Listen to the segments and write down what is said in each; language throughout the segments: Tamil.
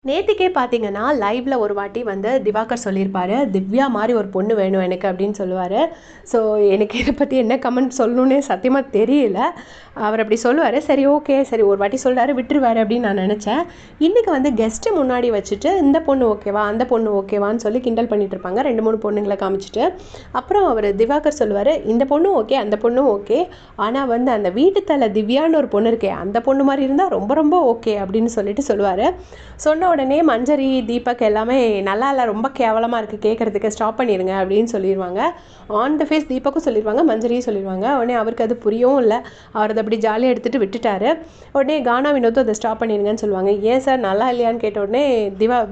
நேத்திக்கே பார்த்தீங்கன்னா, லைவ்ல ஒரு வாட்டி வந்து திவாகர் சொல்லியிருப்பாரு, "திவ்யா மாரி ஒரு பொண்ணு வேணும் எனக்கு" அப்படின்னு சொல்லுவாரு. ஸோ, எனக்கு இத பத்தி என்ன கமெண்ட் சொல்லணும்னே சத்தியமா தெரியல. அவர் அப்படி சொல்லுவாரு. சரி ஓகே, சரி ஒரு வாட்டி சொல்றாரு விட்டுருவாரு அப்படின்னு நான் நெனச்சேன். இன்னைக்கு வந்து கெஸ்ட்டு முன்னாடி வச்சுட்டு, இந்த பொண்ணு ஓகேவா? அந்த பொண்ணு ஓகேவான்னு சொல்லி கிண்டல் பண்ணிட்டு இருப்பாங்க. 2, 3 பொண்ணுங்கள காமிச்சுட்டு. அப்புறம் அவரு திவாகர் சொல்லுவாரு, "இந்த பொண்ணும் ஓகே, அந்த பொண்ணும் ஓகே. ஆனா வந்து அந்த வீட்டு தல திவ்யான்னு ஒரு பொண்ணு இருக்கே, அந்த பொண்ணு மாரி இருந்தா ரொம்ப ரொம்ப ஓகே" அப்படின்னு சொல்லிட்டு சொல்லுவாரு. சொன்ன உடனே மஞ்சரி, தீபக் எல்லாமே நல்லா இல்லை, ரொம்ப கேவலமாக இருக்குது கேட்குறதுக்கு, ஸ்டாப் பண்ணிடுங்க அப்படின்னு சொல்லிடுவாங்க. ஆன் த ஃபேஸ் தீபக்கும் சொல்லிடுவாங்க, மஞ்சரியும் சொல்லிடுவாங்க. உடனே அவருக்கு அது புரியவும் இல்லை. அவர் அதை அப்படி ஜாலியாக எடுத்துகிட்டு விட்டுட்டாரு. உடனே கானா வினோத்தும் அதை ஸ்டாப் பண்ணிடுங்கன்னு சொல்லுவாங்க. ஏன் சார் நல்லா இல்லையான்னு கேட்ட உடனே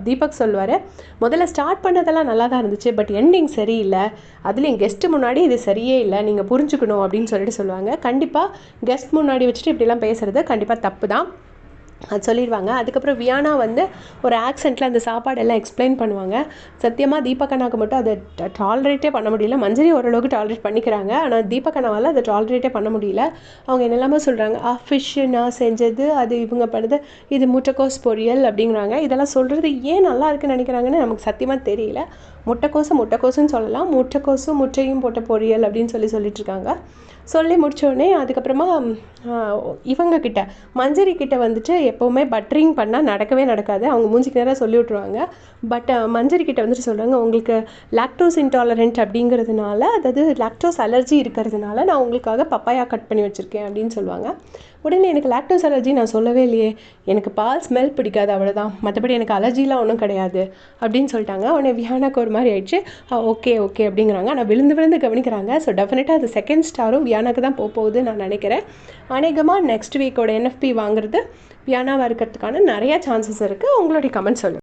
தீபக் சொல்லுவார், முதல்ல ஸ்டார்ட் பண்ணதெல்லாம் நல்லா தான் இருந்துச்சு, பட் எண்டிங் சரியில்லை, அதுலேயும் கெஸ்ட்டு முன்னாடி இது சரியே இல்லை, நீங்கள் புரிஞ்சுக்கணும் அப்படின்னு சொல்லிட்டு சொல்லுவாங்க. கண்டிப்பாக கெஸ்ட் முன்னாடி வச்சுட்டு இப்படிலாம் பேசுகிறது கண்டிப்பாக தப்பு தான், அது சொல்லிடுவாங்க. அதுக்கப்புறம் வியானா வந்து ஒரு ஆக்சென்ட்டில் அந்த சாப்பாடெல்லாம் எக்ஸ்பிளைன் பண்ணுவாங்க. சத்தியமாக தீபக் அண்ணாவுக்கு மட்டும் அதை டாலரேட்டே பண்ண முடியல. மஞ்சரி ஓரளவுக்கு டாலரேட் பண்ணிக்கிறாங்க, ஆனால் தீபக் அண்ணாவால் அதை டாலரேட்டே பண்ண முடியல. அவங்க என்னெல்லாமோ சொல்கிறாங்க, ஃபிஷ்ஷு நான் செஞ்சது, அது இவங்க பண்ணுது, இது முட்டைக்கோஸ் பொரியல் அப்படிங்கிறாங்க. இதெல்லாம் சொல்கிறது ஏன் நல்லா இருக்குன்னு நினைக்கிறாங்கன்னு நமக்கு சத்தியமாக தெரியல. முட்டைக்கோசுன்னு சொல்லலாம், முட்டைக்கோசும் முட்டையும் போட்ட பொரியல் அப்படின்னு சொல்லிட்டுருக்காங்க. சொல்லி முடித்தோடனே அதுக்கப்புறமா இவங்கக்கிட்ட மஞ்சரி கிட்ட வந்துட்டு எப்போவுமே பட்டரிங் பண்ணால் நடக்கவே நடக்காது, அவங்க மூஞ்சிக்கு நேராக சொல்லி விட்ருவாங்க. பட் மஞ்சரி கிட்ட வந்துட்டு சொல்கிறாங்க, உங்களுக்கு லாக்டோஸ் இன்டாலரண்ட் அப்படிங்கிறதுனால, அதாவது லாக்டோஸ் அலர்ஜி இருக்கிறதுனால நான் உங்களுக்காக பப்பாயா கட் பண்ணி வச்சுருக்கேன் அப்படின்னு சொல்லுவாங்க. உடனே எனக்கு லாக்டோஸ் அலர்ஜி நான் சொல்லவே இல்லையே, எனக்கு பால் ஸ்மெல் பிடிக்காது அவ்வளோதான், மற்றபடி எனக்கு அலர்ஜிலாம் ஒன்றும் கிடையாது அப்படின்னு சொல்லிட்டாங்க. உடனே வியானாக்கு ஒரு மாதிரி ஆயிடுச்சு. ஓகே ஓகே அப்படிங்கிறாங்க. ஆனால் விழுந்து கவனிக்கிறாங்க. ஸோ டெஃபினட்டாக அது செகண்ட் ஸ்டாரும் வியானாக்கு தான் போகுதுன்னு நான் நினைக்கிறேன். அநேகமாக நெக்ஸ்ட் வீக்கோட NFP வாங்குறது வியானாவாக இருக்கிறதுக்கான நிறையா சான்சஸ் இருக்குது. உங்களுடைய கமெண்ட் சொல்லுங்கள்.